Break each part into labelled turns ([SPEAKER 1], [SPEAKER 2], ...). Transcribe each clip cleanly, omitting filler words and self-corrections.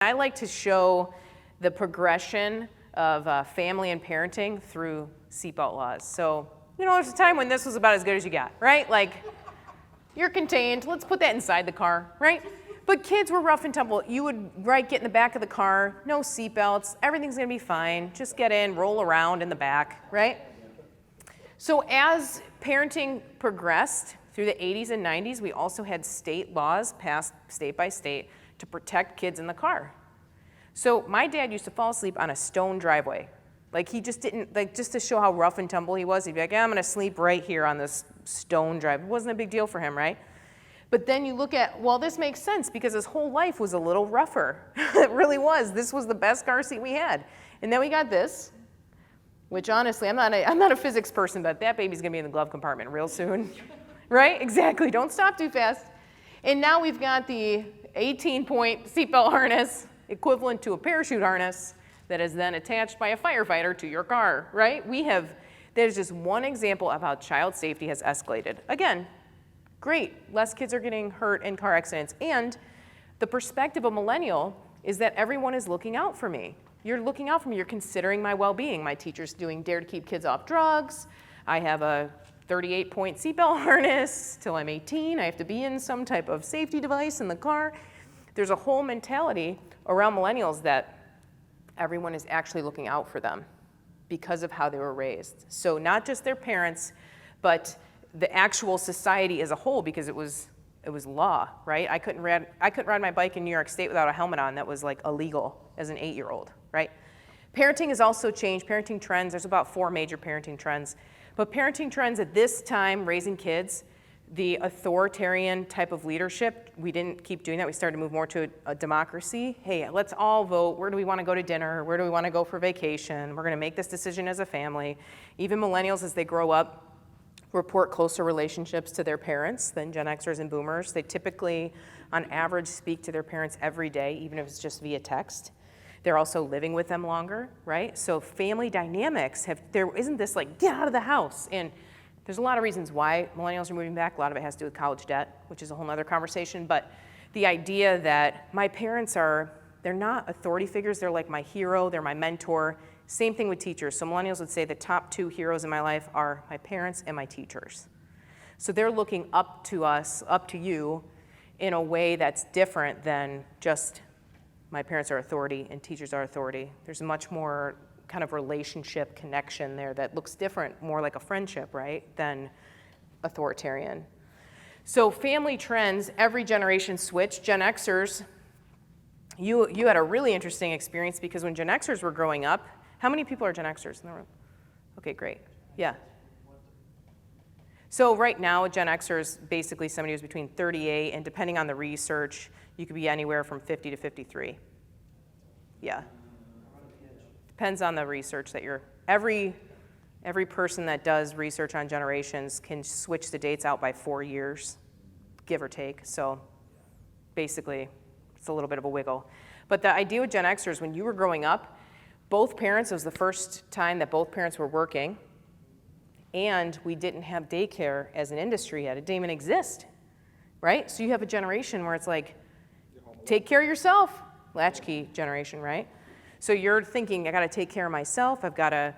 [SPEAKER 1] I like to show the progression of family and parenting through seatbelt laws. So, there's a time when this was about as good as you got, right? Like, you're contained, let's put that inside the car, right? But kids were rough and tumble. You would, get in the back of the car, no seatbelts, everything's gonna be fine, just get in, roll around in the back, right? So as parenting progressed through the 80s and 90s, we also had state laws passed state by state to protect kids in the car. So my dad used to fall asleep on a stone driveway. Like he just didn't, just to show how rough and tumble he was, he'd be like, I'm gonna sleep right here on this stone drive. It wasn't a big deal for him, right? But then you look at, well, this makes sense because his whole life was a little rougher. It really was. This was the best car seat we had. And then we got this, which honestly, I'm not a physics person, but that baby's gonna be in the glove compartment real soon, right? Exactly, don't stop too fast. And now we've got the 18-point seatbelt harness, equivalent to a parachute harness, that is then attached by a firefighter to your car, right? There's just one example of how child safety has escalated. Again, great, less kids are getting hurt in car accidents. And the perspective of millennial is that everyone is looking out for me. You're looking out for me, you're considering my well-being. My teacher's doing Dare to Keep Kids Off Drugs. I have a 38-point seatbelt harness till I'm 18. I have to be in some type of safety device in the car. There's a whole mentality around millennials that everyone is actually looking out for them because of how they were raised. So not just their parents, but the actual society as a whole, because it was law, right? I couldn't ride my bike in New York State without a helmet on. That was like illegal as an 8-year-old, right? Parenting has also changed. Parenting trends, there's about 4 major parenting trends. But parenting trends at this time, raising kids, the authoritarian type of leadership, we didn't keep doing that. We started to move more to a democracy. Hey, let's all vote. Where do we want to go to dinner? Where do we want to go for vacation? We're going to make this decision as a family. Even millennials, as they grow up, report closer relationships to their parents than Gen Xers and Boomers. They typically, on average, speak to their parents every day, even if it's just via text. They're also living with them longer, right? So family dynamics there isn't this like, get out of the house. And there's a lot of reasons why millennials are moving back. A lot of it has to do with college debt, which is a whole other conversation. But the idea that my parents they're not authority figures. They're like my hero, they're my mentor. Same thing with teachers. So millennials would say the top 2 heroes in my life are my parents and my teachers. So they're looking up to us, up to you, in a way that's different than just my parents are authority and teachers are authority. There's much more kind of relationship connection there that looks different, more like a friendship, right, than authoritarian. So family trends, every generation switched. Gen Xers, you had a really interesting experience because when Gen Xers were growing up, how many people are Gen Xers in the room? Okay, great, yeah. So right now, Gen Xers, basically somebody who's between 38, and depending on the research, you could be anywhere from 50 to 53. Yeah. Depends on the research that every person that does research on generations can switch the dates out by 4 years, give or take. So basically, it's a little bit of a wiggle. But the idea with Gen Xers, when you were growing up, both parents, it was the first time that both parents were working, and we didn't have daycare as an industry yet. It didn't even exist, right? So you have a generation where it's like, take care of yourself, latchkey generation, right? So you're thinking, I gotta take care of myself, I've gotta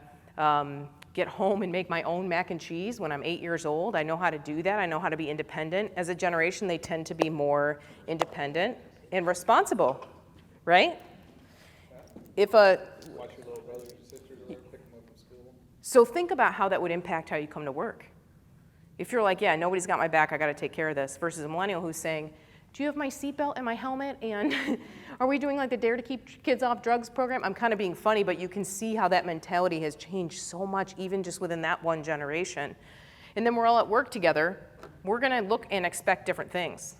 [SPEAKER 1] get home and make my own mac and cheese when I'm 8 years old. I know how to do that, I know how to be independent. As a generation, they tend to be more independent and responsible, right?
[SPEAKER 2] Watch your little brothers and sisters or pick them up from school.
[SPEAKER 1] So think about how that would impact how you come to work. If you're like, yeah, nobody's got my back, I gotta take care of this, versus a millennial who's saying, do you have my seatbelt and my helmet? And are we doing like the Dare to Keep Kids Off Drugs program? I'm kind of being funny, but you can see how that mentality has changed so much, even just within that one generation. And then we're all at work together. We're gonna look and expect different things.